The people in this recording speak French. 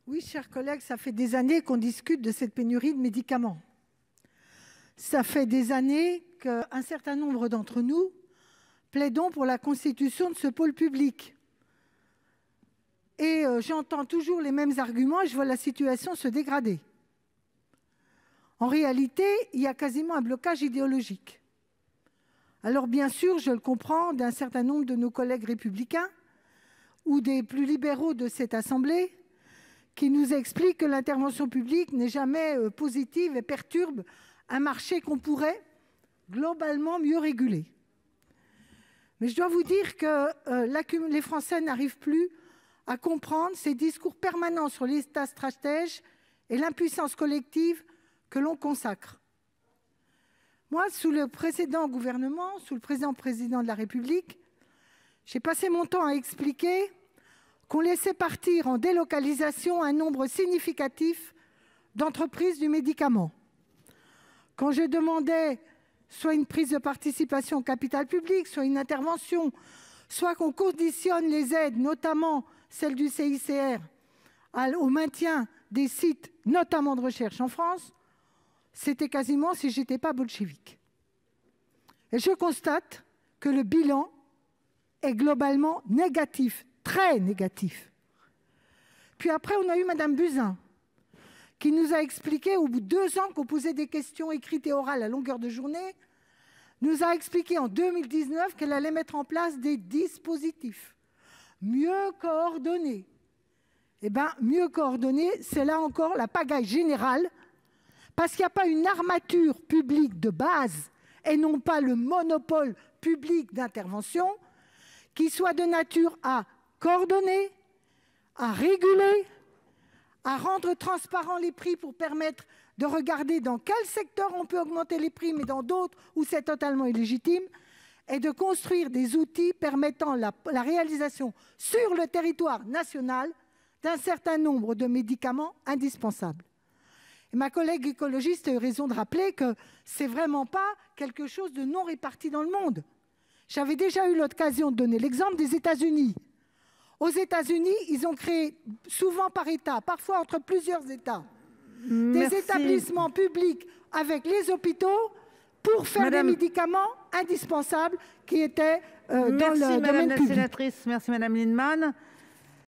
Oui, chers collègues, ça fait des années qu'on discute de cette pénurie de médicaments. Ça fait des années qu'un certain nombre d'entre nous plaidons pour la constitution de ce pôle public. Et j'entends toujours les mêmes arguments et je vois la situation se dégrader. En réalité, il y a quasiment un blocage idéologique. Alors bien sûr, je le comprends d'un certain nombre de nos collègues républicains ou des plus libéraux de cette Assemblée qui nous expliquent que l'intervention publique n'est jamais positive et perturbe un marché qu'on pourrait globalement mieux réguler. Mais je dois vous dire que les Français n'arrivent plus à comprendre ces discours permanents sur l'État stratège et l'impuissance collective que l'on consacre. Moi, sous le précédent gouvernement, sous le président de la République, j'ai passé mon temps à expliquer qu'on laissait partir en délocalisation un nombre significatif d'entreprises du médicament. Quand je demandais soit une prise de participation au capital public, soit une intervention, soit qu'on conditionne les aides, notamment celles du CICR, au maintien des sites, notamment de recherche en France, c'était quasiment si je n'étais pas bolchevique. Et je constate que le bilan est globalement négatif, très négatif. Puis après, on a eu Mme Buzyn, qui nous a expliqué, au bout de 2 ans qu'on posait des questions écrites et orales à longueur de journée, nous a expliqué en 2019 qu'elle allait mettre en place des dispositifs mieux coordonnés. Eh bien, mieux coordonnés, c'est là encore la pagaille générale, parce qu'il n'y a pas une armature publique de base et non pas le monopole public d'intervention qui soit de nature à coordonner, à réguler, à rendre transparents les prix pour permettre de regarder dans quel secteur on peut augmenter les prix, mais dans d'autres où c'est totalement illégitime, et de construire des outils permettant la réalisation sur le territoire national d'un certain nombre de médicaments indispensables. Et ma collègue écologiste a eu raison de rappeler que ce n'est vraiment pas quelque chose de non réparti dans le monde. J'avais déjà eu l'occasion de donner l'exemple des États-Unis. Aux États-Unis, ils ont créé, souvent par État, parfois entre plusieurs États, des établissements publics avec les hôpitaux pour faire des médicaments indispensables qui étaient dans le domaine public. Merci, Madame la sénatrice. Merci, Madame Lienemann.